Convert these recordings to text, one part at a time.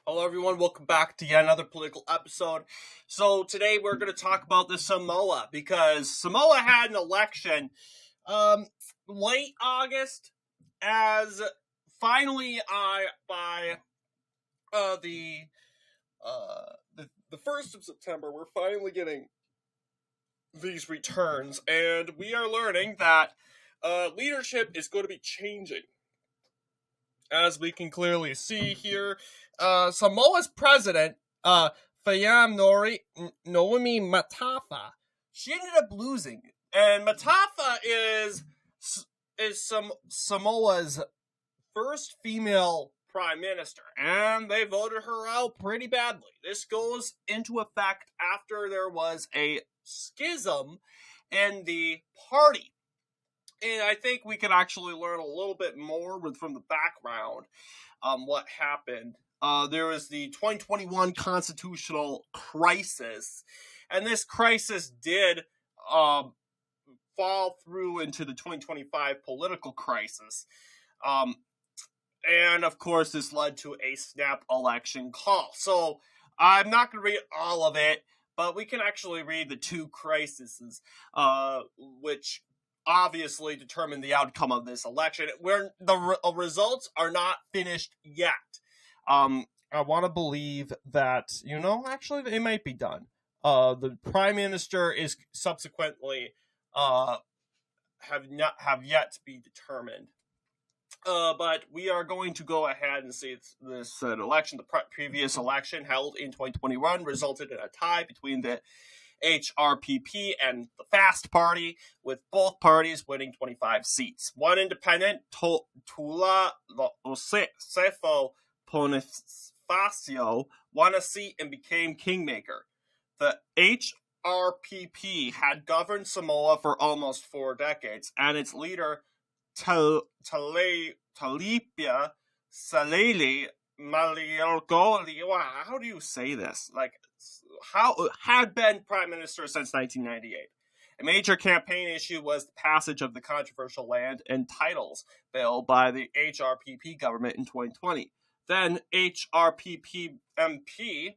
Hello, everyone. Welcome back to yet another political episode. So today we're going to talk about the Samoa because Samoa had an election late August, as finally by the 1st of September we're finally getting these returns, and we are learning that leadership is going to be changing. As we can clearly see here, Samoa's president, Naomi Matafa, she ended up losing. And Matafa is Samoa's first female prime minister, and they voted her out pretty badly. This goes into effect after there was a schism in the party. And I think we can actually learn a little bit more from the background what happened. There was the 2021 constitutional crisis, and this crisis did fall through into the 2025 political crisis. And, of course, this led to a snap election call. So I'm not going to read all of it, but we can actually read the two crises, which obviously determine the outcome of this election, where the results are not finished yet. I want to believe that, actually it might be done. The prime minister is subsequently have yet to be determined. But we are going to go ahead and see this election. The previous election held in 2021 resulted in a tie between the HRPP and the Fast Party, with both parties winning 25 seats. One independent, Tula Josefo Bonifacio, won a seat and became kingmaker. The HRPP had governed Samoa for almost 4 decades, and its leader, Talipia Salele Maliorgoliwa, how do you say this? Had been prime minister since 1998. A major campaign issue was the passage of the controversial land and titles bill by the HRPP government in 2020. Then HRPP MP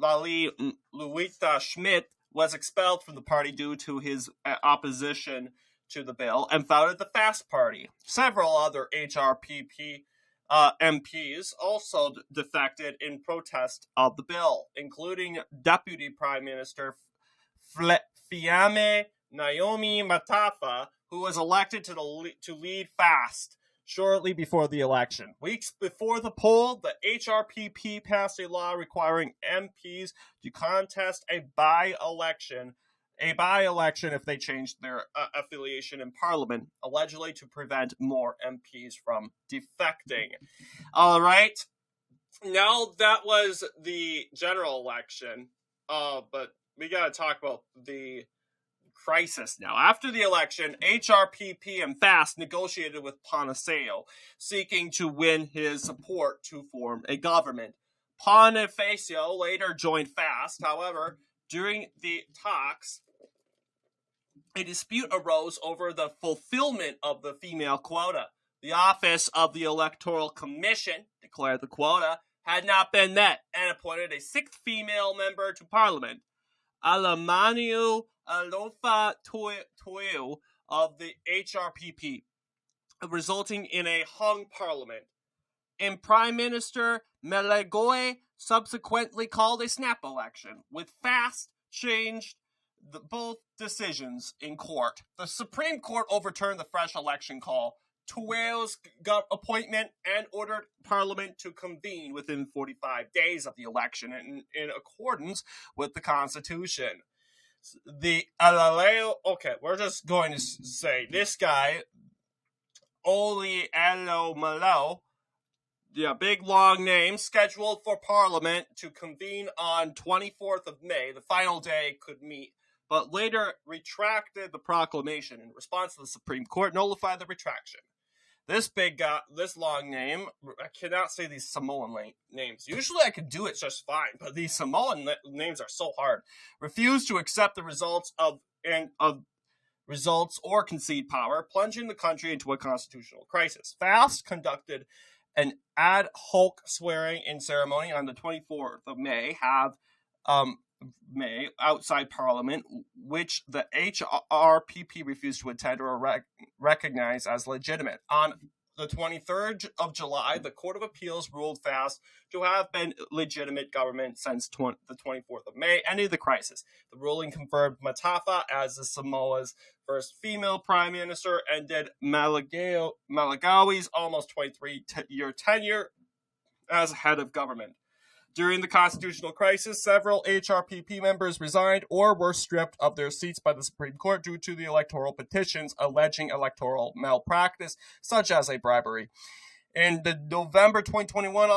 Lali Luita Schmidt was expelled from the party due to his opposition to the bill and founded the Fast Party. Several other HRPP MPs also defected in protest of the bill, including Deputy Prime Minister Fiame Naomi Matafa, who was elected to lead Fast shortly before the election. Weeks before the poll, the HRPP passed a law requiring MPs to contest a by-election if they changed their affiliation in Parliament, allegedly to prevent more MPs from defecting. All right. Now that was the general election, but we got to talk about the crisis now. After the election, HRPP and FAST negotiated with Bonifacio, seeking to win his support to form a government. Bonifacio later joined FAST. However, during the talks, a dispute arose over the fulfillment of the female quota. The Office of the Electoral Commission declared the quota had not been met and appointed a 6th female member to Parliament, Alamanu Alofa Toeu of the HRPP, resulting in a hung Parliament. And Prime Minister Melegoe subsequently called a snap election, with FAST changed both decisions in court. The Supreme Court overturned the fresh election call, Toeu's appointment, and ordered Parliament to convene within 45 days of the election in accordance with the Constitution. We're just going to say this guy, Oli Alo Malo, big long name, scheduled for Parliament to convene on 24th of May, the final day could meet, but later retracted the proclamation. In response, the Supreme Court nullified the retraction. This big guy, this long name, I cannot say these Samoan names. Usually I could do it just fine, but these Samoan names are so hard. Refused to accept the results of results or concede power, plunging the country into a constitutional crisis. FAST conducted an ad hoc swearing-in ceremony on the 24th of May outside Parliament, which the HRPP refused to attend or recognize as legitimate. On the 23rd of July, the Court of Appeals ruled FAST to have been legitimate government since the 24th of May, ending the crisis. The ruling confirmed Matafa as the Samoa's first female prime minister and ended Malagawi's almost 23-year tenure as head of government. During the constitutional crisis, several HRPP members resigned or were stripped of their seats by the Supreme Court due to the electoral petitions alleging electoral malpractice, such as a bribery. In the November 2021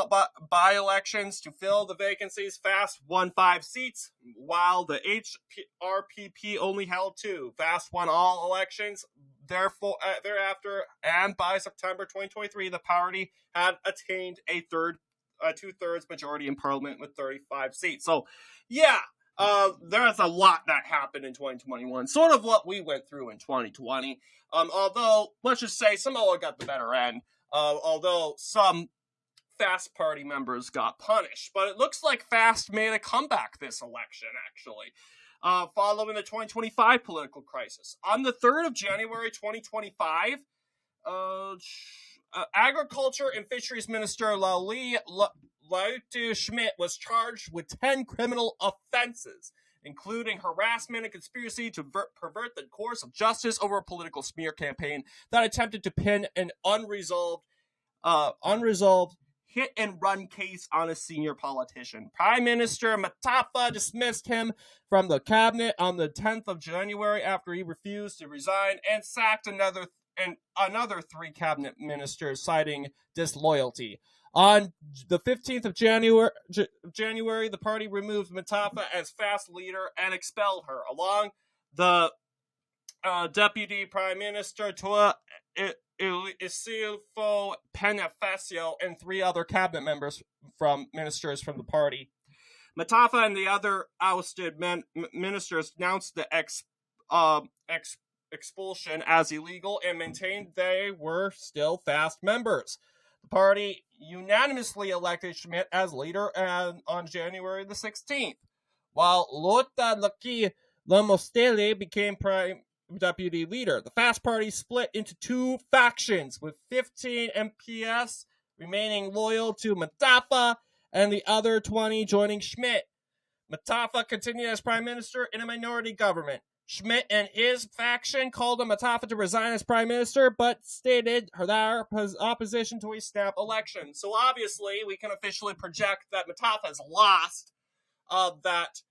by-elections to fill the vacancies, FAST won 5 seats, while the HRPP only held 2. FAST won all elections. Thereafter, and by September 2023, the party had attained a two-thirds majority in Parliament with 35 seats. So, yeah, there's a lot that happened in 2021. Sort of what we went through in 2020. Although, let's just say Samoa got the better end. Although some FAST party members got punished. But it looks like FAST made a comeback this election, actually, following the 2025 political crisis. On the 3rd of January 2025, Agriculture and Fisheries Minister Laute Schmidt was charged with 10 criminal offenses, including harassment and conspiracy to pervert the course of justice over a political smear campaign that attempted to pin an unresolved hit-and-run case on a senior politician. Prime Minister Matafa dismissed him from the cabinet on the 10th of January after he refused to resign and sacked another 3 cabinet ministers, citing disloyalty. On the 15th of January, the party removed Matafa as FAST leader and expelled her, along the Deputy Prime Minister Toa Isilfo Penafacio and 3 other cabinet ministers from the party. Matafa and the other ousted ministers announced the expulsion as illegal and maintained they were still FAST members. The party unanimously elected Schmidt as leader on January the 16th, while Lota Laki Lamostele became prime deputy leader. The FAST party split into 2 factions, with 15 MPs remaining loyal to Matafa and the other 20 joining Schmidt. Matafa continued as prime minister in a minority government. Schmidt and his faction called on Matafa to resign as prime minister, but stated their opposition to a snap election. So obviously, we can officially project that Matafa has lost that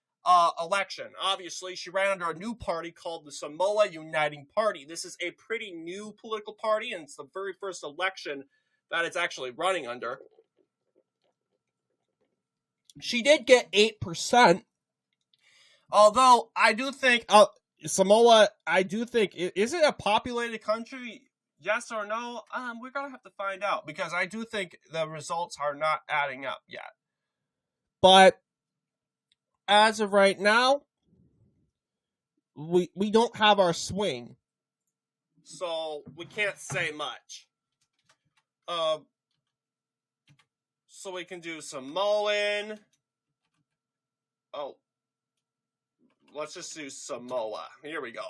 election. Obviously, she ran under a new party called the Samoa Uniting Party. This is a pretty new political party, and it's the very first election that it's actually running under. She did get 8%, although I do think Samoa, is it a populated country? Yes or no? We're going to have to find out, because I do think the results are not adding up yet. But as of right now, we don't have our swing, so we can't say much. So we can do Samoan. Oh. Let's just do Samoa. Here we go.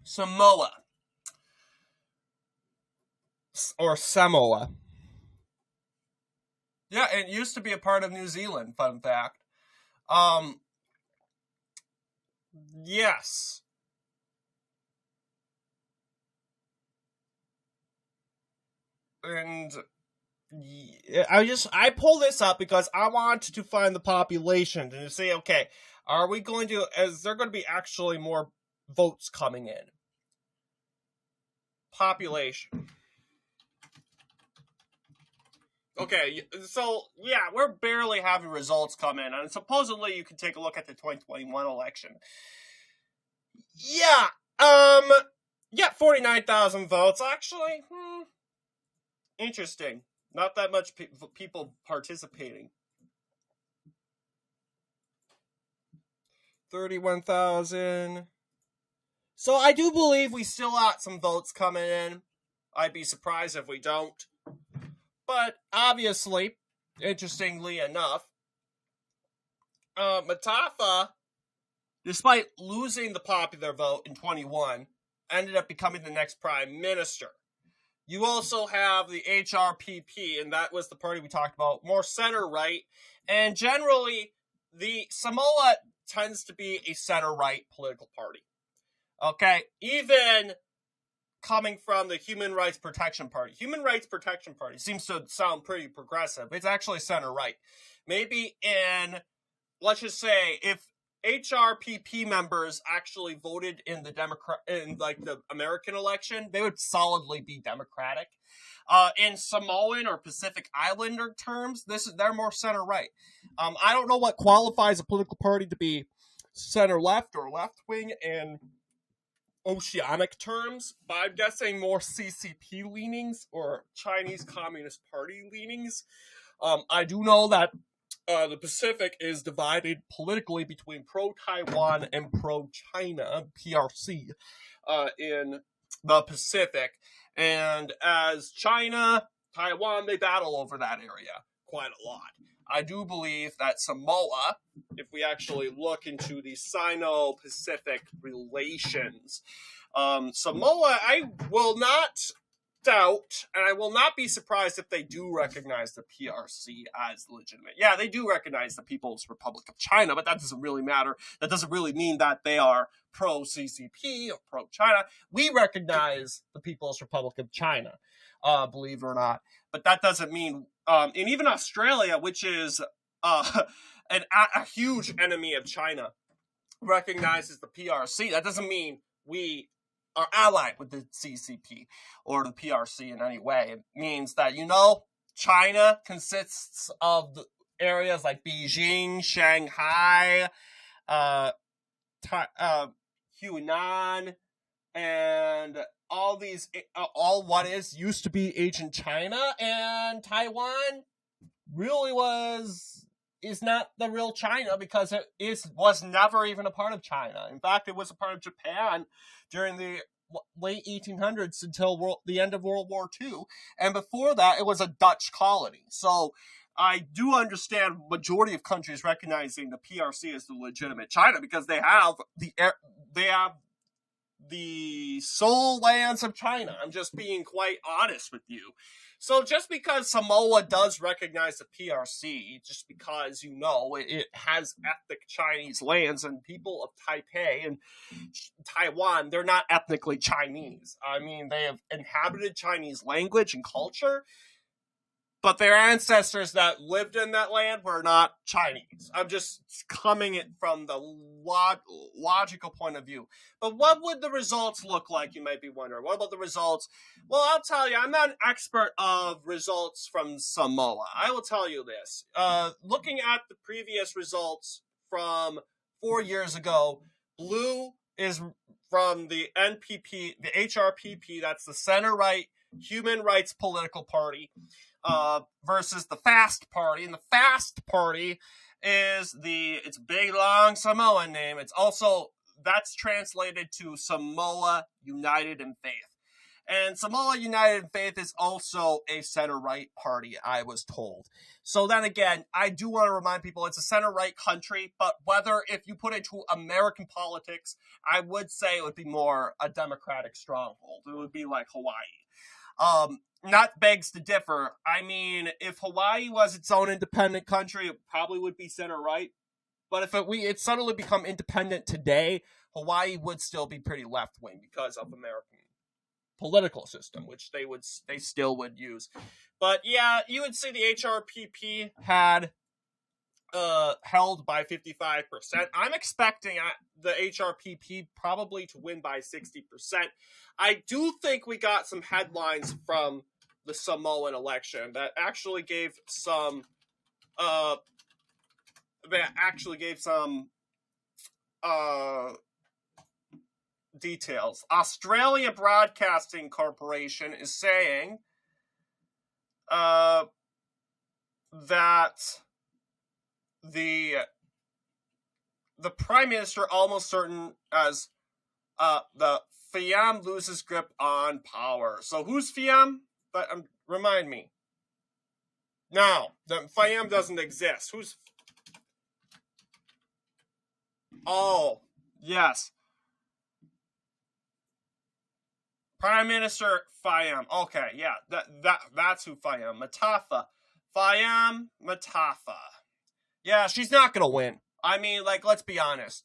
Samoa. Or Samoa. Yeah, it used to be a part of New Zealand, fun fact. Yes. And I pull this up because I want to find the population and to say, okay, is there going to be actually more votes coming in? Population. Okay, so yeah, we're barely having results come in, and supposedly you can take a look at the 2021 election. Yeah, 49,000 votes, actually. Interesting. Not that much people participating. 31,000. So I do believe we still got some votes coming in. I'd be surprised if we don't. But obviously, interestingly enough, Matafa, despite losing the popular vote in 21, ended up becoming the next prime minister. You also have the HRPP, and that was the party we talked about, more center-right. And generally, the Samoa tends to be a center-right political party. Okay? Even coming from the Human Rights Protection Party. Human Rights Protection Party seems to sound pretty progressive. It's actually center-right. Maybe in, let's just say, if HRPP members actually voted in the the American election, they would solidly be Democratic. In Samoan or Pacific Islander terms, they're more center right. I don't know what qualifies a political party to be center left or left wing in oceanic terms, but I'm guessing more CCP leanings or Chinese Communist Party leanings. I do know that the Pacific is divided politically between pro-Taiwan and pro-China, PRC, in the Pacific. And as China, Taiwan, they battle over that area quite a lot. I do believe that Samoa, if we actually look into the Sino-Pacific relations, Samoa, I will not doubt, and I will not be surprised if they do recognize the PRC as legitimate. Yeah, they do recognize the People's Republic of China, but that doesn't really matter. That doesn't really mean that they are pro-CCP or pro-China. We recognize the People's Republic of China, believe it or not. But that doesn't mean, and even Australia, which is a huge enemy of China, recognizes the PRC. That doesn't mean we are allied with the CCP or the PRC in any way. It means that, China consists of the areas like Beijing, Shanghai, Hunan, and all these, all what used to be ancient China, and Taiwan really is not the real China because it was never even a part of China. In fact, it was a part of Japan during the late 1800s until the end of World War II. And before that, it was a Dutch colony. So I do understand majority of countries recognizing the PRC as the legitimate China because they have the sole lands of China. I'm just being quite honest with you. So just because Samoa does recognize the PRC, just because, it has ethnic Chinese lands and people of Taipei and Taiwan, they're not ethnically Chinese. I mean, they have inhabited Chinese language and culture, but their ancestors that lived in that land were not Chinese. I'm just coming from the logical point of view. But what would the results look like, you might be wondering? What about the results? Well, I'll tell you, I'm not an expert of results from Samoa. I will tell you this. Looking at the previous results from 4 years ago, blue is from the NPP, the HRPP, that's the center-right human rights political party, versus the FAST Party. And the FAST Party is it's a big, long Samoan name. It's also, that's translated to Samoa United in Faith. And Samoa United in Faith is also a center-right party, I was told. So then again, I do want to remind people it's a center-right country, but if you put it to American politics, I would say it would be more a Democratic stronghold. It would be like Hawaii. Not begs to differ. I mean, if Hawaii was its own independent country, it probably would be center-right. But if it suddenly become independent today, Hawaii would still be pretty left-wing because of American political system, which they still would use. But yeah, you would see the HRPP had held by 55%. I'm expecting the HRPP probably to win by 60%. I do think we got some headlines from the Samoan election that actually gave some details. Australia Broadcasting Corporation is saying that the Prime Minister almost certain as the Fiam loses grip on power. So who's Fiam? But remind me. No, the Fiam doesn't exist. Who's? Oh, yes. Prime Minister Fiam. Okay, yeah, that's who Fiam. Matafa. Fiam Matafa. Yeah, she's not gonna win. I mean, like, let's be honest.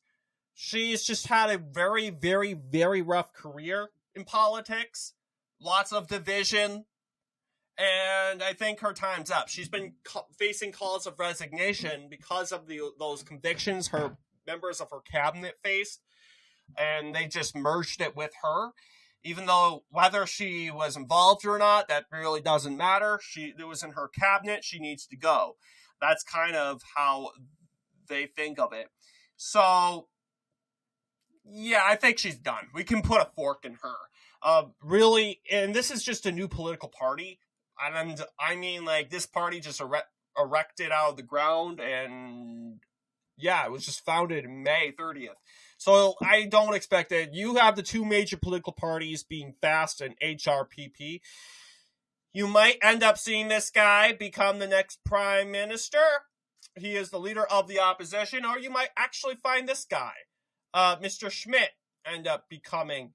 She's just had a very, very, very rough career in politics. Lots of division. And I think her time's up. She's been facing calls of resignation because of those convictions her members of her cabinet faced. And they just merged it with her. Even though whether she was involved or not, that really doesn't matter. It was in her cabinet. She needs to go. That's kind of how they think of it. So, yeah, I think she's done. We can put a fork in her. Really, and this is just a new political party. And I mean, like, this party just erected out of the ground, and yeah, it was just founded May 30th. So I don't expect it. You have the two major political parties being FAST and HRPP. You might end up seeing this guy become the next prime minister. He is the leader of the opposition, or you might actually find this guy, Mr. Schmidt, end up becoming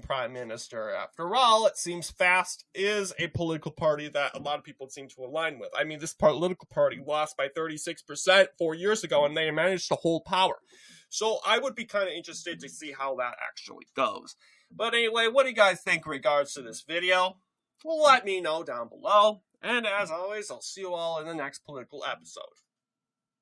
prime minister. After all, it seems FAST is a political party that a lot of people seem to align with. I mean, this political party lost by 36% 4 years ago, and they managed to hold power. So I would be kind of interested to see how that actually goes. But anyway, what do you guys think in regards to this video? Well, let me know down below. And as always, I'll see you all in the next political episode.